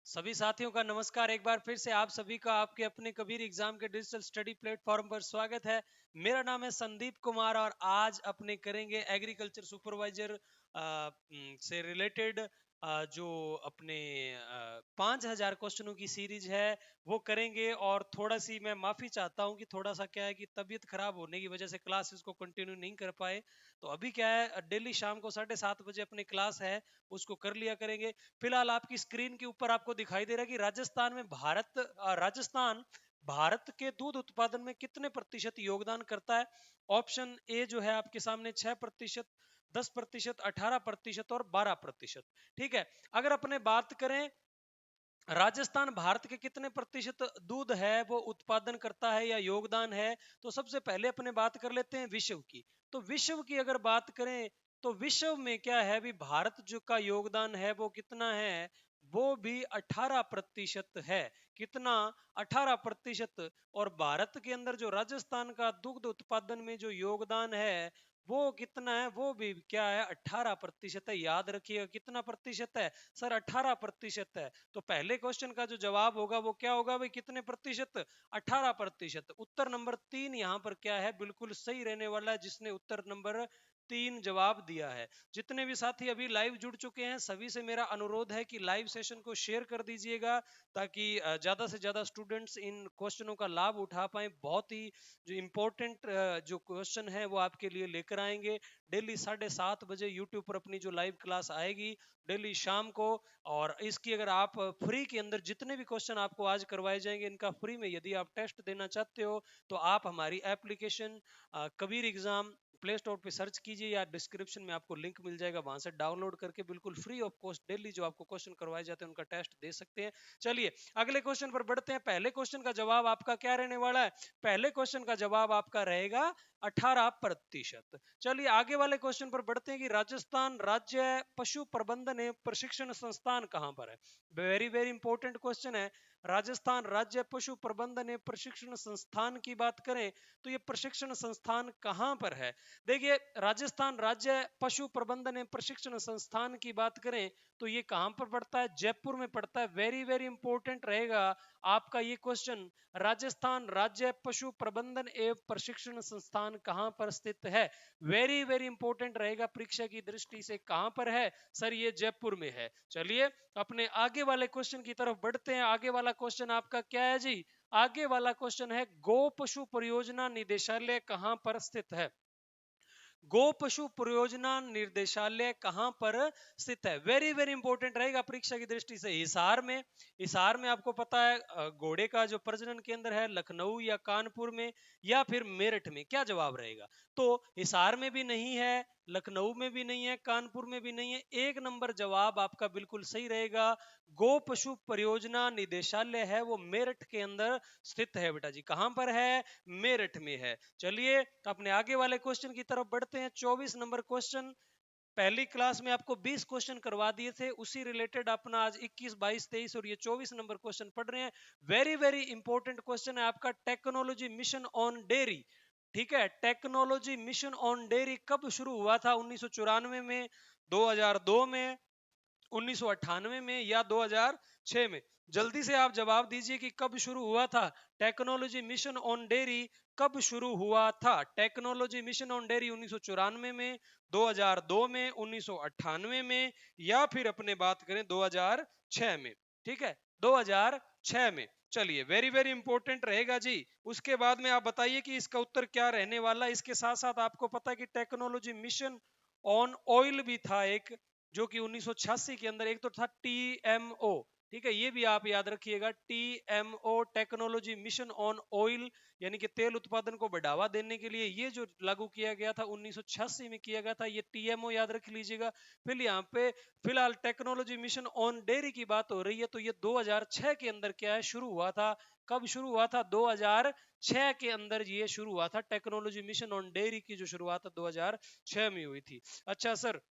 सभी साथियों का नमस्कार। एक बार फिर से आप सभी का आपके अपने कबीर एग्जाम के डिजिटल स्टडी प्लेटफॉर्म पर स्वागत है। मेरा नाम है संदीप कुमार और आज अपने करेंगे एग्रीकल्चर सुपरवाइजर से रिलेटेड जो अपने 5,000 क्वेश्चनों की सीरीज है वो करेंगे। और थोड़ा सी मैं माफी चाहता हूँ कि थोड़ा सा क्या है कि तबीयत खराब होने की वजह से क्लासेस को कंटिन्यू नहीं कर पाए। तो अभी क्या है, डेली शाम को 7:30 बजे अपनी क्लास है, उसको कर लिया करेंगे। फिलहाल आपकी स्क्रीन के ऊपर आपको दिखाई दे रहा है कि राजस्थान भारत के दूध उत्पादन में कितने प्रतिशत योगदान करता है। ऑप्शन ए जो है आपके सामने 6%, 10%, 18% और 12%। ठीक है। अगर अपने बात करें राजस्थान भारत के कितने प्रतिशत दूध है वो उत्पादन करता है या योगदान है, तो सबसे पहले अपने बात कर लेते हैं विश्व की। तो विश्व की अगर बात करें तो विश्व में क्या है, भी भारत जो का योगदान है वो कितना है, वो भी 18% है। कितना? 18%। और भारत के अंदर जो राजस्थान का दुग्ध उत्पादन में जो योगदान है वो कितना है, वो भी क्या है, 18% है। याद रखिएगा कितना प्रतिशत है सर, 18% है। तो पहले क्वेश्चन का जो जवाब होगा वो क्या होगा भाई, कितने प्रतिशत? 18%। उत्तर नंबर 3 यहाँ पर क्या है, बिल्कुल सही रहने वाला है, जिसने उत्तर नंबर 3 जवाब दिया है। जितने भी साथी अभी लाइव जुड़ चुके हैं सभी से मेरा अनुरोध है कि लाइव सेशन को शेयर कर दीजिएगा, ताकि ज्यादा से ज्यादा स्टूडेंट्स इन क्वेश्चनों का लाभ उठा पाए। बहुत ही जो इम्पोर्टेंट जो क्वेश्चन है वो आपके लिए लेकर आएंगे। डेली 7:30 बजे यूट्यूब पर अपनी जो लाइव क्लास आएगी डेली शाम को। और इसकी अगर आप फ्री के अंदर जितने भी क्वेश्चन आपको आज करवाए जाएंगे इनका फ्री में यदि आप टेस्ट देना चाहते हो तो आप हमारी application Kabir exam play store पे सर्च कीजिए या डिस्क्रिप्शन में आपको लिंक मिल जाएगा, वहां से डाउनलोड करके बिल्कुल फ्री ऑफ कॉस्ट डेली जो आपको क्वेश्चन करवाए जाते हैं उनका टेस्ट दे सकते हैं। चलिए अगले क्वेश्चन पर बढ़ते हैं। पहले क्वेश्चन का जवाब आपका क्या रहने वाला है? पहले क्वेश्चन का जवाब आपका रहेगा 18%। चलिए आगे वाले क्वेश्चन पर बढ़ते हैं कि राजस्थान राज्य पशु प्रबंधन एवं प्रशिक्षण संस्थान कहां पर है। वेरी वेरी इंपॉर्टेंट क्वेश्चन है। राजस्थान राज्य पशु प्रबंधन एवं प्रशिक्षण संस्थान की बात करें तो ये प्रशिक्षण संस्थान कहां पर है। देखिए राजस्थान राज्य पशु प्रबंधन एवं प्रशिक्षण संस्थान की बात करें तो ये कहां पर पड़ता है, जयपुर में पड़ता है। वेरी वेरी इंपॉर्टेंट रहेगा आपका ये क्वेश्चन। राजस्थान राज्य पशु प्रबंधन एवं प्रशिक्षण संस्थान कहां पर स्थित है। वेरी वेरी इंपॉर्टेंट रहेगा परीक्षा की दृष्टि से, कहां पर है सर, ये जयपुर में है। चलिए अपने आगे वाले क्वेश्चन की तरफ बढ़ते हैं। आगे वाला क्वेश्चन आपका क्या है जी? आगे वाला क्वेश्चन है गो पशु परियोजना निदेशालय कहां पर स्थित है। गो पशु परियोजना निर्देशालय कहां पर स्थित है। वेरी वेरी इंपॉर्टेंट रहेगा परीक्षा की दृष्टि से। हिसार में। हिसार में आपको पता है घोड़े का जो प्रजनन केंद्र है, लखनऊ या कानपुर में या फिर मेरठ में, क्या जवाब रहेगा? तो हिसार में भी नहीं है, लखनऊ में भी नहीं है, कानपुर में भी नहीं है। एक नंबर जवाब आपका बिल्कुल सही रहेगा। गो पशु परियोजना निदेशालय है वो मेरठ के अंदर स्थित है बेटा जी। कहां पर है? मेरठ में है। चलिए अपने आगे वाले क्वेश्चन की तरफ बढ़ते हैं। 24 नंबर क्वेश्चन। पहली क्लास में आपको 20 क्वेश्चन करवा दिए थे, उसी रिलेटेड अपना आज 21, 22, 23 और ये 24 नंबर क्वेश्चन पढ़ रहे हैं। वेरी वेरी इंपॉर्टेंट क्वेश्चन है आपका टेक्नोलॉजी मिशन ऑन डेयरी। ठीक है, टेक्नोलॉजी मिशन ऑन डेयरी कब शुरू हुआ था? 1994 में, 2002 में, 1998 में या 2006 में? जल्दी से आप जवाब दीजिए कि कब शुरू हुआ था टेक्नोलॉजी मिशन ऑन डेयरी। कब शुरू हुआ था टेक्नोलॉजी मिशन ऑन डेयरी? 1994 में, 2002 में, 1998 में या फिर अपने बात करें 2006 में। ठीक है, 2006 में। चलिए वेरी वेरी इंपॉर्टेंट रहेगा जी। उसके बाद में आप बताइए कि इसका उत्तर क्या रहने वाला है। इसके साथ साथ आपको पता है कि टेक्नोलॉजी मिशन ऑन ऑयल भी था एक, जो कि 1986 के अंदर। एक तो था टीएमओ, ठीक है, ये भी आप याद रखिएगा, टीएमओ टेक्नोलॉजी मिशन ऑन ऑयल, यानी कि तेल उत्पादन को बढ़ावा देने के लिए ये जो लागू किया गया था 1986 में किया गया था, ये टीएमओ याद रख लीजिएगा। फिर यहाँ पे फिलहाल टेक्नोलॉजी मिशन ऑन डेयरी की बात हो रही है तो ये 2006 के अंदर क्या है, शुरू हुआ था। कब शुरू हुआ था? 2006 के अंदर ये शुरू हुआ था। टेक्नोलॉजी मिशन ऑन डेयरी की जो शुरुआत 2006 में हुई थी। अच्छा sir,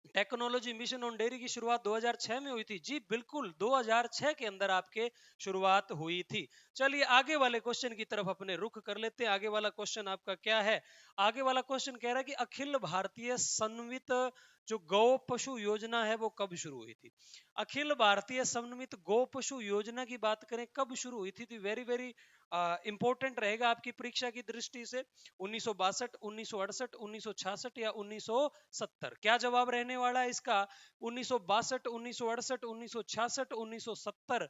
technology mission on dairy की शुरुआत 2006 में हुई थी? जी बिल्कुल, 2006 के अंदर आपके शुरुआत हुई थी। चलिए आगे वाले क्वेश्चन की तरफ अपने रुख कर लेते हैं। आगे वाला क्वेश्चन आपका क्या है? आगे वाला क्वेश्चन कह रहा है कि अखिल भारतीय संवित जो गौ पशु योजना है वो कब शुरू हुई थी? अखिल भारतीय समन्वित गौ पशु योजना की बात करें कब शुरू हुई थी, तो वेरी वेरी इंपॉर्टेंट रहेगा आपकी परीक्षा की दृष्टि से। 1962, 1968, 1966 या 1970? क्या जवाब रहने वाला है इसका? 1962, 1968, 1966, 1970?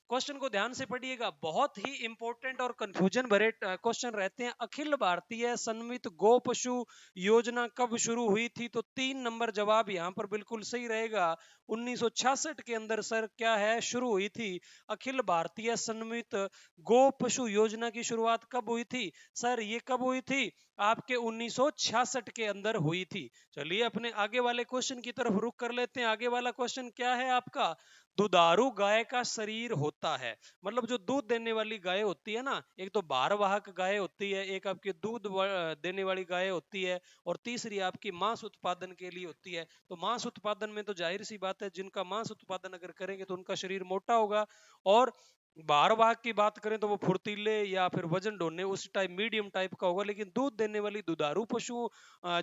क्वेश्चन को ध्यान से पढ़िएगा, बहुत ही इंपॉर्टेंट और कंफ्यूजन भरे क्वेश्चन रहते हैं। अखिल भारतीय समन्वित गौ पशु योजना कब शुरू हुई थी? तो 3 नंबर जवाब यहाँ पर बिल्कुल सही रहेगा। 1966 के अंदर सर क्या है, शुरू हुई थी अखिल भारतीय समन्वित गौ पशु योजना की शुरुआत कब हुई थी? सर ये कब हुई थी? आपके 1966 के अंदर हुई थी। चलिए अपने आगे वाले क्वेश्चन की तरफ रुख कर लेते हैं। आगे वाला क्वेश्चन क्या है आपका? दुधारू गाय का शरीर होता है, मतलब जो दूध देने वाली गाय होती है ना, एक तो भारवाहक गाय होती है, एक आपकी दूध देने वाली गाय होती है, और तीसरी आपकी मांस उत्पादन के लिए होती है। तो मांस उत्पादन में तो जाहिर सी बात है, जिनका मांस उत्पादन अगर करेंगे तो उनका शरीर मोटा होगा, और भारवाहक की बात करें तो वो फुर्तीले या फिर वजन ढोने उस टाइप मीडियम टाइप का होगा। लेकिन दूध देने वाली दुधारू पशु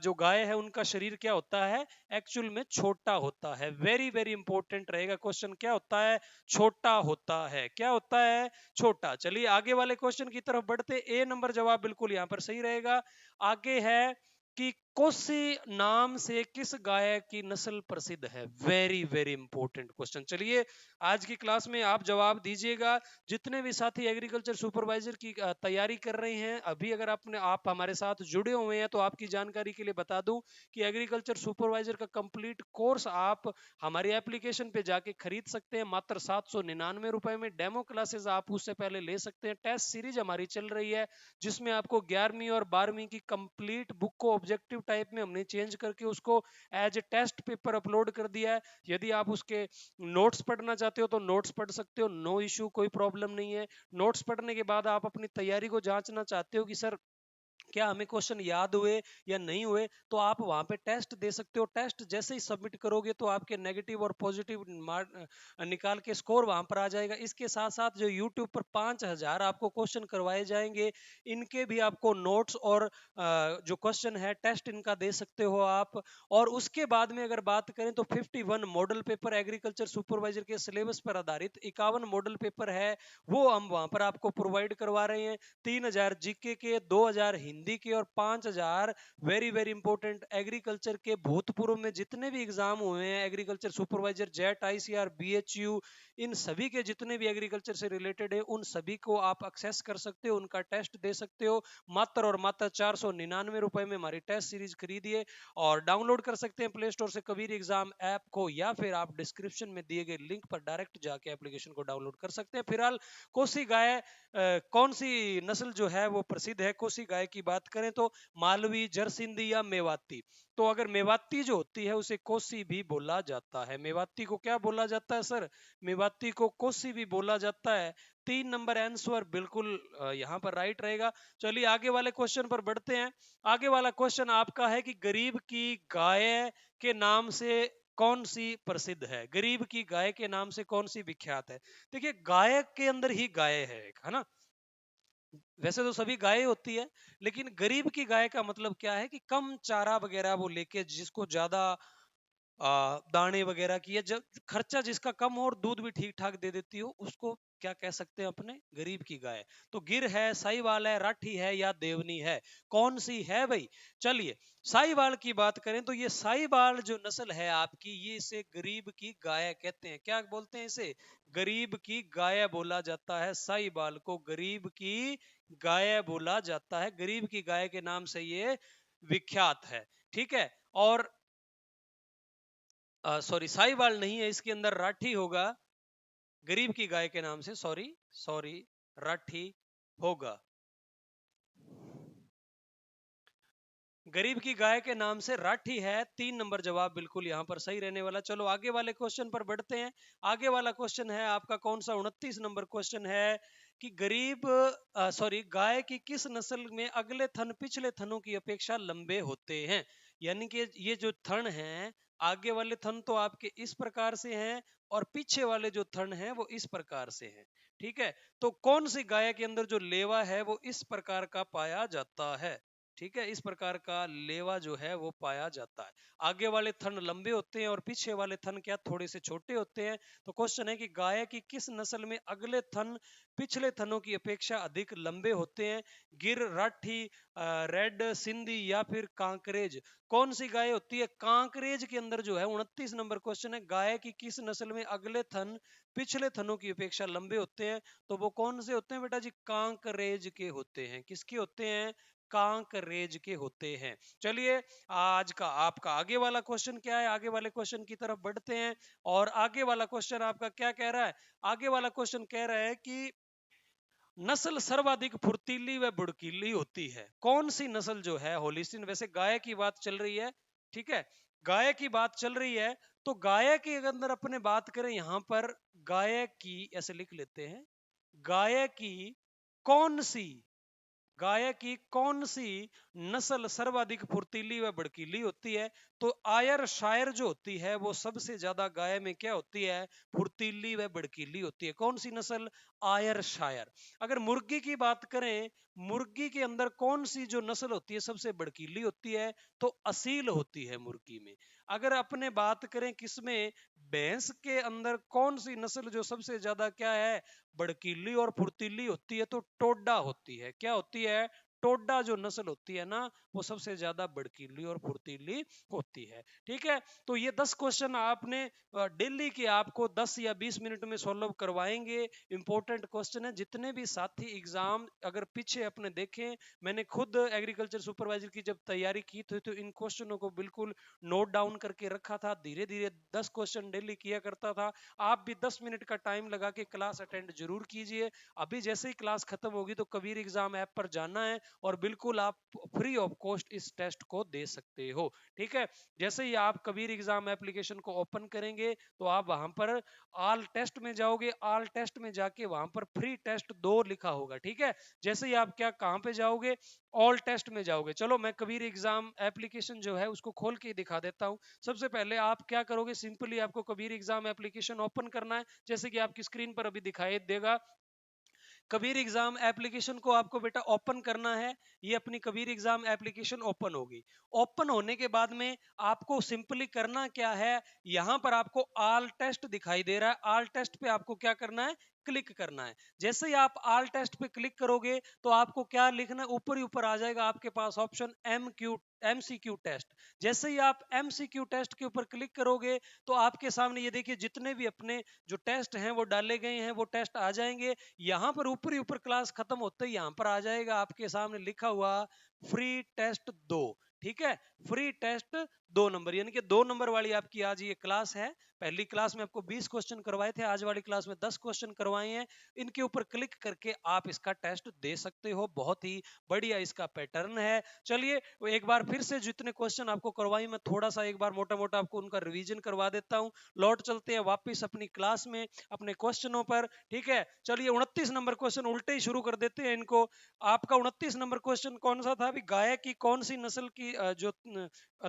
जो गाय है उनका शरीर क्या होता है? एक्चुअल में छोटा होता है। वेरी वेरी इंपॉर्टेंट रहेगा क्वेश्चन, क्या होता है? छोटा होता है। क्या होता है? छोटा। चलिए आगे वाले क्वेश्चन की तरफ बढ़ते। ए नंबर जवाब बिल्कुल यहां पर सही रहेगा। आगे है कि कोसी नाम से किस गाय की नस्ल प्रसिद्ध है? Very very important question. चलिए आज की क्लास में आप जवाब दीजिएगा। जितने भी साथी एग्रीकल्चर सुपरवाइजर की तैयारी कर रहे हैं, अभी अगर आप हमारे साथ जुड़े हुए हैं तो आपकी जानकारी के लिए बता दूं कि एग्रीकल्चर सुपरवाइजर का कंप्लीट कोर्स आप हमारी एप्लीकेशन पे जाके खरीद सकते हैं मात्र 799 रुपए में। डेमो क्लासेस आप उससे पहले ले सकते हैं। टेस्ट सीरीज हमारी चल रही है जिसमें आपको 11वीं और 12वीं की कंप्लीट बुक को ऑब्जेक्टिव टाइप में हमने चेंज करके उसको as a test paper upload कर दिया है। यदि आप उसके नोट्स पढ़ना चाहते हो तो नोट्स पढ़ सकते हो, नो इशू, कोई प्रॉब्लम नहीं है। नोट्स पढ़ने के बाद आप अपनी तैयारी को जांचना चाहते हो कि सर क्या हमें क्वेश्चन याद हुए या नहीं हुए, तो आप वहां पे टेस्ट दे सकते हो। टेस्ट जैसे ही सबमिट करोगे तो आपके नेगेटिव और पॉजिटिव मार्क निकाल के स्कोर वहां पर आ जाएगा। इसके साथ साथ जो यूट्यूब पर 5000 आपको क्वेश्चन करवाए जाएंगे, इनके भी आपको नोट्स और जो क्वेश्चन है टेस्ट इनका दे सकते हो आप। और उसके बाद में अगर बात करें तो 51 मॉडल पेपर एग्रीकल्चर सुपरवाइजर के सिलेबस पर आधारित 51 मॉडल पेपर है, वो हम वहां पर आपको प्रोवाइड करवा रहे हैं। 3000 जीके के, 2000 हिंदी के और 5000 वेरी वेरी इंपॉर्टेंट एग्रीकल्चर के भूतपूर्व में जितने भी एग्जाम हुए हैं, agriculture supervisor, JET, ICR, BHU, इन सभी के जितने भी एग्रीकल्चर से रिलेटेड है उन सभी को आप एक्सेस कर सकते हो, उनका टेस्ट दे सकते हो। मात्र और मात्र 499 रुपए में हमारी टेस्ट सीरीज खरीदिए और डाउनलोड कर सकते हैं प्ले स्टोर से कबीर एग्जाम ऐप को, या फिर आप डिस्क्रिप्शन में दिए गए लिंक पर डायरेक्ट जाके एप्लीकेशन को डाउनलोड कर सकते हैं। फिलहाल कोसी गाय कौन सी नस्ल जो है वो प्रसिद्ध है? कोसी गाय की बात करें तो मालवी, जरसिंधी या मेवाती। तो अगर मेवाती जो होती है उसे कोसी भी बोला जाता है। मेवाती को क्या बोला जाता है सर? मेवाती को कोसी भी बोला जाता है। 3 नंबर आंसर बिल्कुल यहाँ पर राइट रहेगा। चलिए आगे वाले क्वेश्चन पर बढ़ते हैं। आगे वाला क्वेश्चन आपका है कि गरीब की गाय के नाम से कौन सी प्रसिद्ध है? गरीब की गाय के नाम से कौन सी विख्यात है? देखिए गाय के अंदर ही गाय है एक, है ना। वैसे तो सभी गाय होती है, लेकिन गरीब की गाय का मतलब क्या है कि कम चारा वगैरह वो लेके, जिसको ज्यादा दाने वगैरह की, या जब खर्चा जिसका कम हो और दूध भी ठीक ठाक दे देती हो, उसको क्या कह सकते हैं अपने? गरीब की गाय। तो गिर है, साहीवाल है, राठी है या देवनी है? कौन सी है भाई? चलिए साहीवाल की बात करें तो ये साहीवाल जो नस्ल है आपकी, ये इसे गरीब की गाय कहते हैं। क्या बोलते हैं इसे? गरीब की गाय बोला जाता है। साहीवाल को गरीब की गाय बोला जाता है, गरीब की गाय के नाम से ये विख्यात है। ठीक है। और सॉरी, साहीवाल नहीं है, इसके अंदर राठी होगा। गरीब की गाय के नाम से, सॉरी सॉरी, राठी होगा। गरीब की गाय के नाम से राठी है। 3 नंबर जवाब बिल्कुल यहां पर सही रहने वाला। चलो आगे वाले क्वेश्चन पर बढ़ते हैं। आगे वाला क्वेश्चन है आपका कौन सा? 29 नंबर क्वेश्चन है कि गाय की किस नस्ल में अगले थन पिछले थनों की अपेक्षा लंबे होते हैं? यानी कि ये जो थन हैं, आगे वाले थन तो आपके इस प्रकार से हैं और पीछे वाले जो थन हैं वो इस प्रकार से हैं। ठीक है। तो कौन सी गाय के अंदर जो लेवा है वो इस प्रकार का पाया जाता है? ठीक है, इस प्रकार का लेवा जो है वो पाया जाता है। आगे वाले थन लंबे होते हैं और पीछे वाले थन क्या थोड़े से छोटे होते हैं। तो क्वेश्चन है कि गाय की किस नस्ल में अगले थन पिछले थनों की अपेक्षा अधिक लंबे होते हैं? गिर, राठी, रेड सिंधी या फिर कांकरेज? कौन सी गाय होती है? कांकरेज के अंदर जो है 29 नंबर क्वेश्चन है, गाय की किस नस्ल में अगले थन पिछले थनों की अपेक्षा लंबे होते हैं? तो वो कौन से होते हैं बेटा जी? कांकरेज के होते हैं। किसके होते हैं? कांकरेज के होते हैं। चलिए, आज का आपका आगे वाला क्वेश्चन क्या है? आगे वाले क्वेश्चन की तरफ बढ़ते हैं। और आगे वाला क्वेश्चन आपका क्या कह रहा है? आगे वाला क्वेश्चन कह रहा है कि नस्ल सर्वाधिक फुर्तीली व बुड़कीली होती है? कौन सी नस्ल जो है होलिस्टीन? वैसे गाय की बात चल रही है, ठीक है, गाय की बात चल रही है। तो गाय के अंदर अपने बात करें यहां पर, गाय की ऐसे लिख लेते हैं, गाय की कौन सी गाय की कौन सी नस्ल सर्वाधिक फुर्तीली व भड़कीली होती है? तो आयर शायर जो होती है वो सबसे ज्यादा गाय में क्या होती है? फुर्तीली व भड़कीली होती है। कौन सी नस्ल? आयर शायर। अगर मुर्गी की बात करें, मुर्गी के अंदर कौन सी जो नस्ल होती है सबसे भड़कीली होती है? तो असील होती है मुर्गी में। अगर अपने बात करें किसमें, भैंस के अंदर कौन सी नस्ल जो सबसे ज्यादा क्या है? भड़कीली और फुर्तीली होती है? तो टोडा होती है। क्या होती है? टोडा जो नस्ल होती है ना, वो सबसे ज्यादा भड़कीली और फुर्तीली होती है। ठीक है, तो ये 10 क्वेश्चन आपने डेली के आपको 10 या 20 मिनट में सॉल्व करवाएंगे। इंपॉर्टेंट क्वेश्चन है। जितने भी साथी एग्जाम अगर पीछे अपने देखें, मैंने खुद एग्रीकल्चर सुपरवाइजर की जब तैयारी की थी तो इन क्वेश्चनों को बिल्कुल नोट डाउन करके रखा था। धीरे धीरे 10 क्वेश्चन डेली किया करता था। आप भी 10 मिनट का टाइम लगा के क्लास अटेंड जरूर कीजिए। अभी जैसे ही क्लास खत्म होगी तो कबीर एग्जाम ऐप पर जाना है और बिल्कुल आप फ्री ऑफ कॉस्ट इस टेस्ट को दे सकते हो। ठीक है, जैसे ही आप कबीर एग्जाम एप्लीकेशन को ओपन करेंगे तो आप वहां पर ऑल टेस्ट में जाओगे। ऑल टेस्ट में जाके वहां पर फ्री टेस्ट 2 लिखा होगा। ठीक है, जैसे ही आप क्या कहां पे जाओगे? ऑल टेस्ट में जाओगे। चलो मैं कबीर एग्जाम एप्लीकेशन जो है उसको खोल के दिखा देता हूं। सबसे पहले आप क्या करोगे? सिंपली आपको कबीर एग्जाम एप्लीकेशन ओपन करना है, जैसे कि आपकी स्क्रीन पर अभी दिखाई देगा। कबीर एग्जाम एप्लीकेशन को आपको बेटा ओपन करना है। ये अपनी कबीर एग्जाम एप्लीकेशन ओपन होगी। ओपन होने के बाद में आपको सिंपली करना क्या है? यहां पर आपको ऑल टेस्ट दिखाई दे रहा है। ऑल टेस्ट पे आपको क्या करना है? क्लिक करना है। जैसे ही आप ऑल टेस्ट पे क्लिक करोगे तो आपको क्या लिखना है? ऊपर ही ऊपर आ जाएगा आपके पास ऑप्शन एमसीक्यू टेस्ट। जैसे ही आप एमसीक्यू टेस्ट के ऊपर क्लिक करोगे तो आपके सामने ये देखिए जितने भी अपने जो टेस्ट हैं वो डाले गए हैं वो टेस्ट आ जाएंगे। यहाँ पर ऊपर ही ऊपर क्लास खत्म होते ही यहाँ पर आ जाएगा आपके सामने लिखा हुआ फ्री टेस्ट 2। ठीक है, फ्री टेस्ट 2 नंबर, यानी कि 2 नंबर वाली आपकी आज ये क्लास है। पहली क्लास में आपको 20 क्वेश्चन करवाए थे, आज वाली क्लास में 10 क्वेश्चन करवाए हैं। इनके ऊपर क्लिक करके आप इसका टेस्ट दे सकते हो। बहुत ही बढ़िया इसका पैटर्न है। चलिए एक बार फिर से जितने क्वेश्चन आपको करवाई मैं थोड़ा सा एक बार मोटा मोटा आपको उनका रिवीजन करवा देता हूँ। लौट चलते हैं वापिस अपनी क्लास में अपने क्वेश्चनों पर। ठीक है, चलिए 29 नंबर क्वेश्चन उल्टे ही शुरू कर देते हैं इनको। आपका 29 नंबर क्वेश्चन कौन सा था? अभी गाय की कौन सी नस्ल की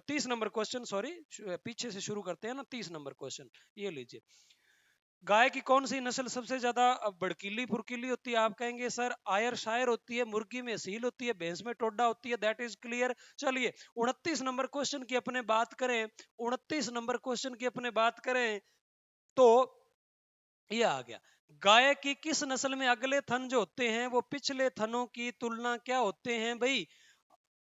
30 नंबर क्वेश्चन, सॉरी पीछे से शुरू करते हैं ना। 30 नंबर क्वेश्चन ये लीजिए, गाय की कौन सी नस्ल सबसे ज्यादा भड़कीली फुर्कीली होती है? आप कहेंगे सर आयर शायर होती है, मुर्गी में सील होती है, भैंस में टोडा होती है। That is clear. चलिए 29 नंबर क्वेश्चन की अपने बात करें, 29 नंबर क्वेश्चन की अपने बात करें तो ये आ गया, गाय की किस नस्ल में अगले थन जो होते हैं वो पिछले थनों की तुलना क्या होते हैं भाई?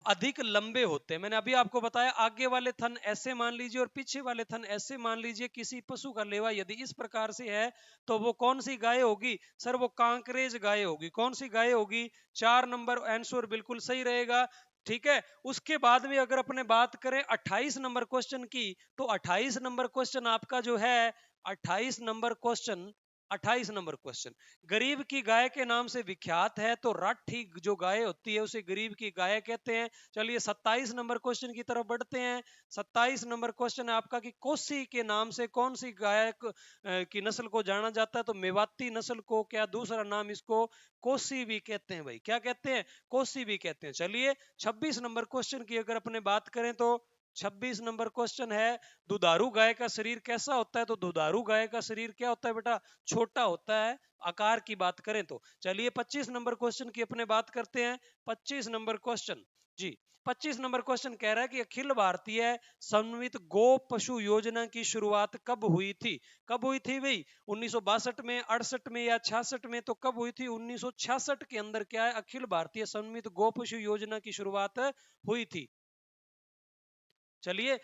अधिक लंबे होते हैं। मैंने अभी आपको बताया आगे वाले थन ऐसे मान लीजिए और पीछे वाले थन ऐसे मान लीजिए। किसी पशु का लेवा यदि इस प्रकार से है तो वो कौन सी गाय होगी? सर वो कांकरेज गाय होगी। कौन सी गाय होगी? 4 नंबर आंसर बिल्कुल सही रहेगा। ठीक है, उसके बाद में अगर अपने बात करें 28 नंबर क्वेश्चन की, तो 28 नंबर क्वेश्चन आपका जो है 28 नंबर क्वेश्चन 28 नंबर क्वेश्चन गरीब की गाय के नाम से विख्यात है। तो राठी जो गाय होती है उसे गरीब की गाय कहते हैं। चलिए 27 नंबर क्वेश्चन की तरफ बढ़ते हैं। 27 नंबर क्वेश्चन है आपका कि कोसी के नाम से कौन सी गाय की नस्ल को जाना जाता है? तो मेवाती नस्ल को क्या दूसरा नाम इसको कोसी भी कहते हैं भाई। क्या कहते हैं? कोसी भी कहते हैं। चलिए 26 नंबर क्वेश्चन की अगर अपने बात करें तो 26 नंबर क्वेश्चन है, दुधारू गाय का शरीर कैसा होता है? तो दुधारू गाय का शरीर क्या होता है बेटा? छोटा होता है आकार की बात करें तो। चलिए 25 नंबर क्वेश्चन की अपने बात करते हैं। 25 नंबर क्वेश्चन जी। 25 नंबर क्वेश्चन कह रहा है कि अखिल भारतीय समन्वित गो पशु योजना की शुरुआत कब हुई थी? कब हुई थी भाई? 1962 में, 68 में या 66 में? तो कब हुई थी? 1966 के अंदर क्या है, अखिल भारतीय समन्वित गो पशु योजना की शुरुआत हुई थी। चलिए,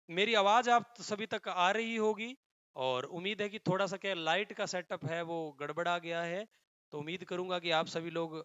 मेरी आवाज आप सभी तक आ रही होगी और उम्मीद है कि थोड़ा सा क्या लाइट का सेटअप है वो गड़बड़ा गया है, तो उम्मीद करूंगा कि आप सभी लोग